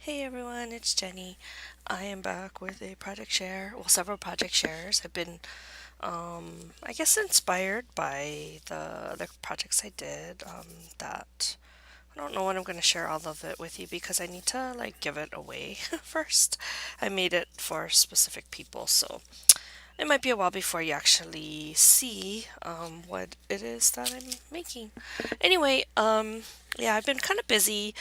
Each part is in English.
Hey everyone, it's Jenny. I am back with a project share, well, several project shares. I've been, I guess, inspired by the projects I did. That I don't know when I'm going to share all of it with you because I need to like give it away first. I made it for specific people, so it might be a while before you actually see what it is that I'm making. Anyway, yeah, I've been kind of busy,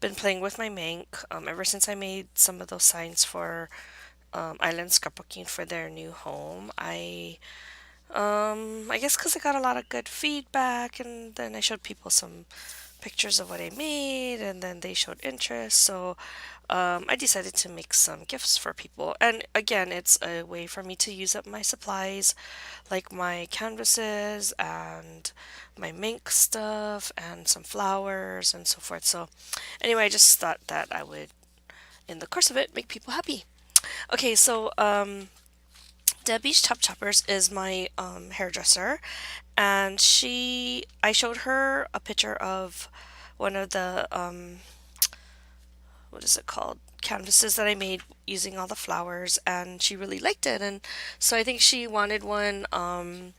been playing with my Mank ever since I made some of those signs for Island Scrapbooking for their new home. I guess because I got a lot of good feedback, and then I showed people some pictures of what I made, and then they showed interest. So I decided to make some gifts for people. And again, it's a way for me to use up my supplies, like my canvases and my mink stuff, and some flowers and so forth. So anyway, I just thought that I would, in the course of it, make people happy. Okay, so Debbie's Chop Choppers is my hairdresser, and I showed her a picture of one of the what is it called? Canvases that I made using all the flowers, and she really liked it. And so I think she wanted one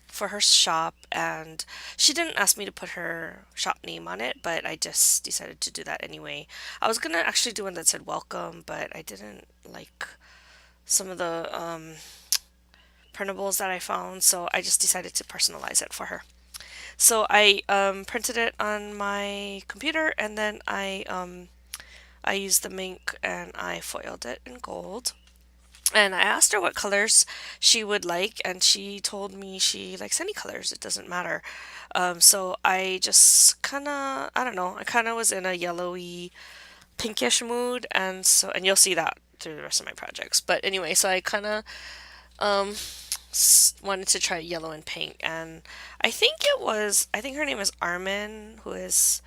for her shop, and she didn't ask me to put her shop name on it, but I just decided to do that anyway. I was gonna actually do one that said welcome, but I didn't like some of the printables that I found, so I just decided to personalize it for her. So I printed it on my computer, and then I used the mink and I foiled it in gold. And I asked her what colors she would like, and she told me she likes any colors. It doesn't matter. So I just kind of, I don't know, I kind of was in a yellowy, pinkish mood, and you'll see that through the rest of my projects. But anyway, so I kind of wanted to try yellow and pink, and I think her name is Armin, who is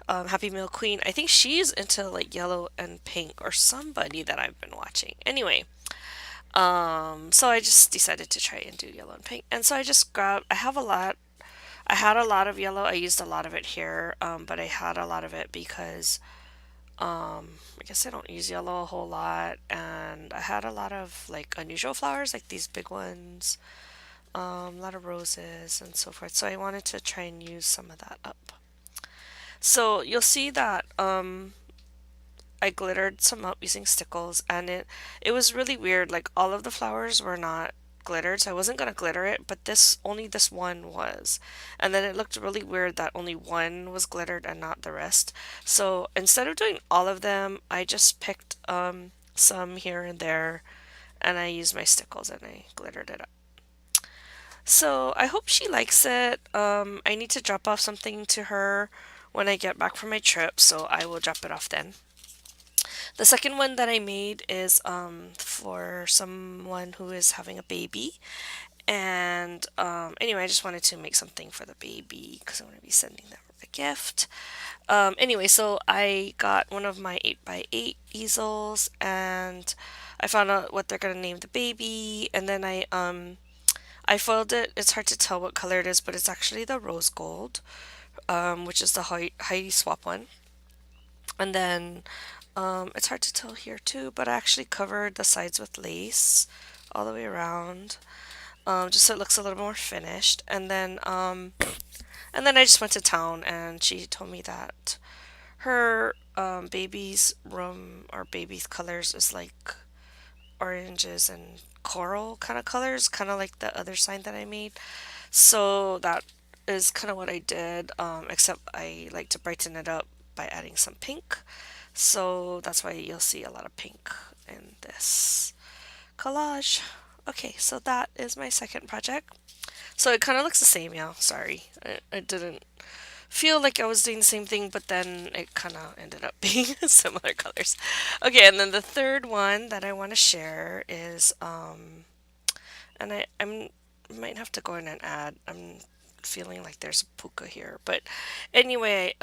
Happy Meal Queen. I think she's into like yellow and pink or somebody that I've been watching. Anyway, so I just decided to try and do yellow and pink. And so I just grabbed, I had a lot of yellow. I used a lot of it here, but I had a lot of it because I guess I don't use yellow a whole lot. And I had a lot of like unusual flowers, like these big ones, a lot of roses and so forth. So I wanted to try and use some of that up. So you'll see that I glittered some up using stickles, and it was really weird. Like all of the flowers were not glittered, so I wasn't gonna glitter it, but this one was. And then it looked really weird that only one was glittered and not the rest. So instead of doing all of them, I just picked some here and there, and I used my stickles and I glittered it up. So I hope she likes it. I need to drop off something to her when I get back from my trip, so I will drop it off then. The second one that I made is for someone who is having a baby. And anyway, I just wanted to make something for the baby because I'm going to be sending them a gift. Anyway, so I got one of my 8 by 8 easels, and I found out what they're going to name the baby. And then I foiled it. It's hard to tell what color it is, but it's actually the rose gold, which is the Heidi Swap one. And then it's hard to tell here too, but I actually covered the sides with lace all the way around, just so it looks a little more finished. And then I just went to town, and she told me that her baby's room or baby's colors is like oranges and coral kind of colors, kind of like the other sign that I made. So that is kind of what I did, except I like to brighten it up by adding some pink. So that's why you'll see a lot of pink in this collage. Okay, so that is my second project. So it kind of looks the same, yeah. Sorry. I didn't feel like I was doing the same thing, but then it kind of ended up being similar colors. Okay, and then the third one that I want to share is, and I'm might have to go in and add. I'm feeling like there's a puka here, but anyway,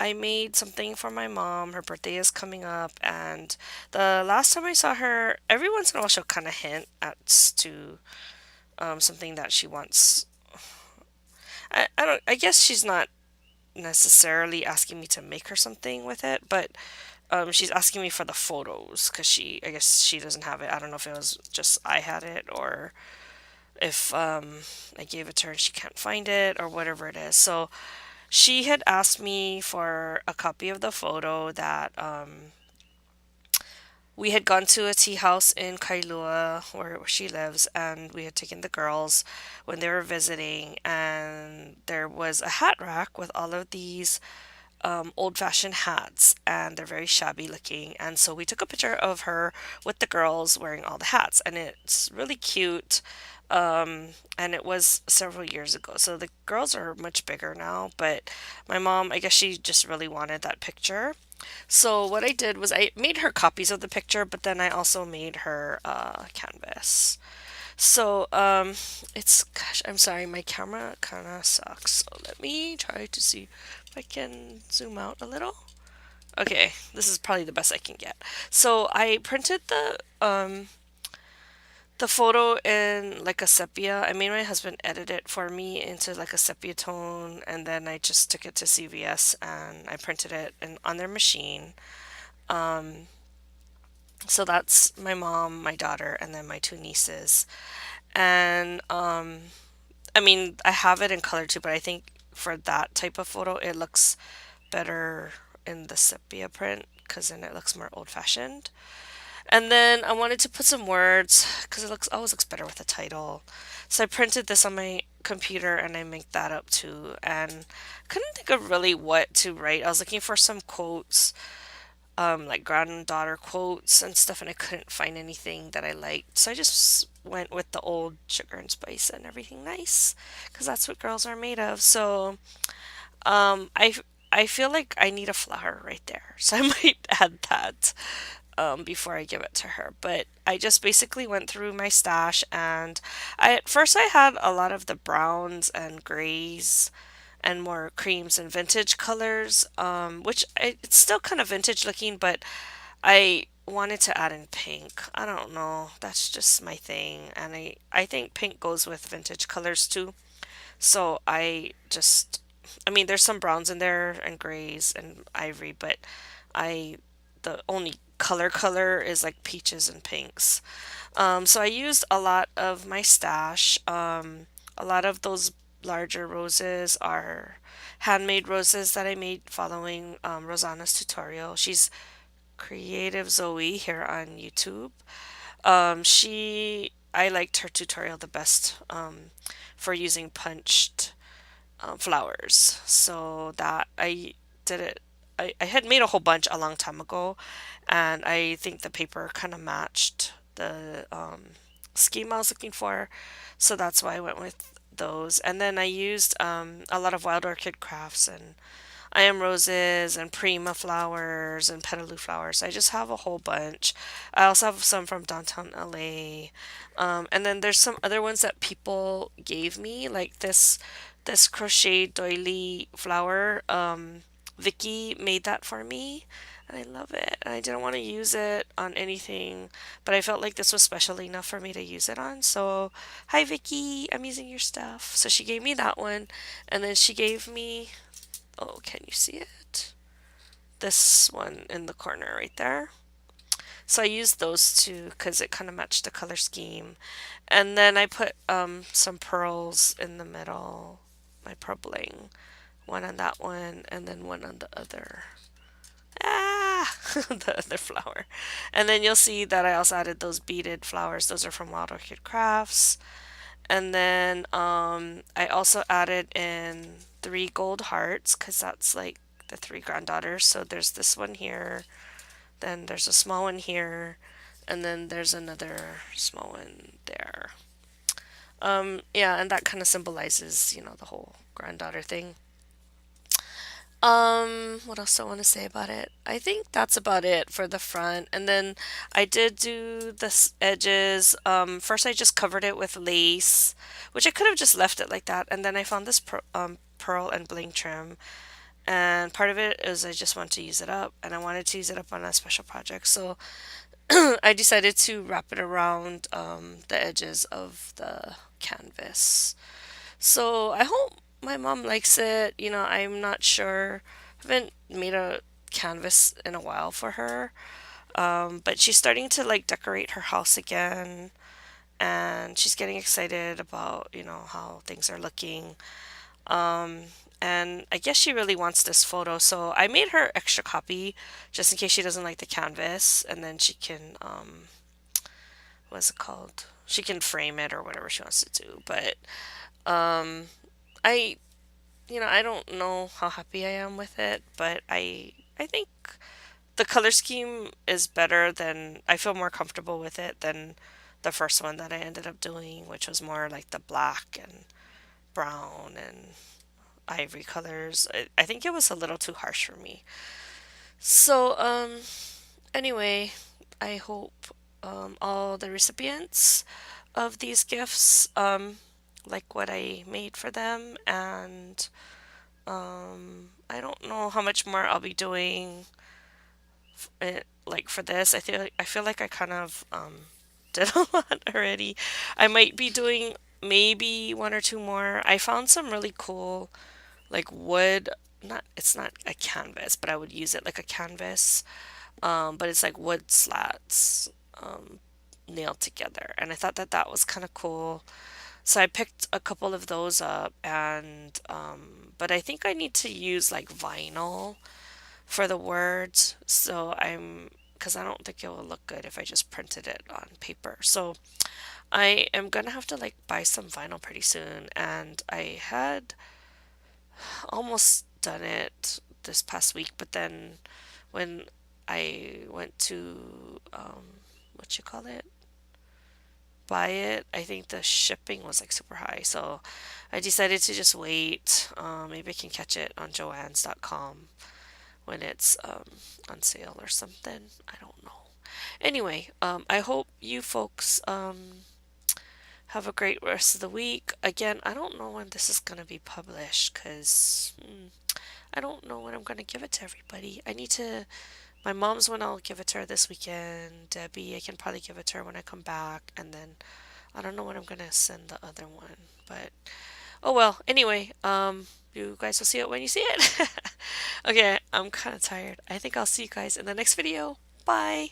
I made something for my mom. Her birthday is coming up, and the last time I saw her, every once in a while she'll kind of hint at to something that she wants. I don't. I guess she's not necessarily asking me to make her something with it, but she's asking me for the photos because I guess she doesn't have it. I don't know if it was just I had it or if I gave it to her and she can't find it or whatever it is. So she had asked me for a copy of the photo that we had gone to a tea house in Kailua where she lives, and we had taken the girls when they were visiting, and there was a hat rack with all of these old-fashioned hats, and they're very shabby looking. And so we took a picture of her with the girls wearing all the hats, and it's really cute. And it was several years ago, so the girls are much bigger now. But my mom, I guess she just really wanted that picture. So what I did was I made her copies of the picture, but then I also made her canvas. So it's gosh, I'm sorry, my camera kind of sucks. So let me try to see if I can zoom out a little. Okay, this is probably the best I can get. So I printed the photo in like a sepia. I made my husband edit it for me into like a sepia tone, and then I just took it to CVS and I printed it on their machine. So that's my mom, my daughter, and then my two nieces. And I mean, I have it in color too, but I think for that type of photo, it looks better in the sepia print because then it looks more old fashioned. And then I wanted to put some words because it looks always looks better with a title. So I printed this on my computer and I made that up too. And couldn't think of really what to write. I was looking for some quotes, like granddaughter quotes and stuff, and I couldn't find anything that I liked. So I just went with the old sugar and spice and everything nice because that's what girls are made of. So um, I I feel like I need a flower right there, so I might add that before I give it to her. But I just basically went through my stash, and at first I had a lot of the browns and grays and more creams and vintage colors, it's still kind of vintage looking, but I wanted to add in pink. I don't know. That's just my thing. And I think pink goes with vintage colors too. So I mean, there's some browns in there and grays and ivory, but I, the only color is like peaches and pinks. So I used a lot of my stash. A lot of those larger roses are handmade roses that I made following Rosanna's tutorial. She's Creative Zoe here on YouTube. I liked her tutorial the best for using punched flowers. So that I did it. I had made a whole bunch a long time ago, and I think the paper kind of matched the scheme I was looking for. So that's why I went with those. And then I used a lot of Wild Orchid Crafts and I Am Roses and Prima flowers and Petaloo flowers. I just have a whole bunch. I also have some from downtown LA. And then there's some other ones that people gave me, like this crochet doily flower. Vicky made that for me, and I love it. And I didn't want to use it on anything, but I felt like this was special enough for me to use it on. So, hi Vicky, I'm using your stuff. So she gave me that one, and then she gave me, oh, can you see it? This one in the corner right there. So I used those two because it kind of matched the color scheme. And then I put some pearls in the middle, my pearl bling, one on that one, and then one on the other. Ah, the other flower. And then you'll see that I also added those beaded flowers. Those are from Wild Orchid Crafts. And then I also added in three gold hearts because that's like the three granddaughters. So there's this one here, then there's a small one here, and then there's another small one there. Yeah, and that kind of symbolizes, the whole granddaughter thing. What else do I want to say about it? I think that's about it for the front. And then I did do the edges. First I just covered it with lace, which I could have just left it like that. And then I found this pearl and bling trim. And part of it is I just want to use it up, and I wanted to use it up on a special project. So I decided to wrap it around the edges of the canvas. So I hope my mom likes it. I'm not sure. I haven't made a canvas in a while for her. But she's starting to like decorate her house again, and she's getting excited about, how things are looking. Um, and I guess she really wants this photo, so I made her extra copy just in case she doesn't like the canvas, and then she can, what's it called? She can frame it or whatever she wants to do. But um, I, I don't know how happy I am with it, but I think the color scheme is better than I feel more comfortable with it than the first one that I ended up doing, which was more like the black and brown and ivory colors. I think it was a little too harsh for me. So, anyway, I hope all the recipients of these gifts like what I made for them, and I don't know how much more I'll be doing like for this. I feel like I kind of did a lot already. I might be doing maybe one or two more. I found some really cool like wood, not it's not a canvas, but I would use it like a canvas. But it's like wood slats nailed together, and I thought that that was kind of cool. So I picked a couple of those up, and but I think I need to use like vinyl for the words. So because I don't think it will look good if I just printed it on paper. So I am gonna have to like buy some vinyl pretty soon, and I had almost done it this past week, but then when I went to what you call it, buy it, I think the shipping was like super high, so I decided to just wait. Maybe I can catch it on Joann's.com when it's on sale or something. I don't know. Anyway, I hope you folks have a great rest of the week. Again, I don't know when this is gonna be published because I don't know when I'm gonna give it to everybody. I need to. My mom's one I'll give it to her this weekend. Debbie, I can probably give it to her when I come back, and then I don't know when I'm gonna send the other one. But oh well. Anyway, you guys will see it when you see it. Okay, I'm kind of tired. I think I'll see you guys in the next video. Bye.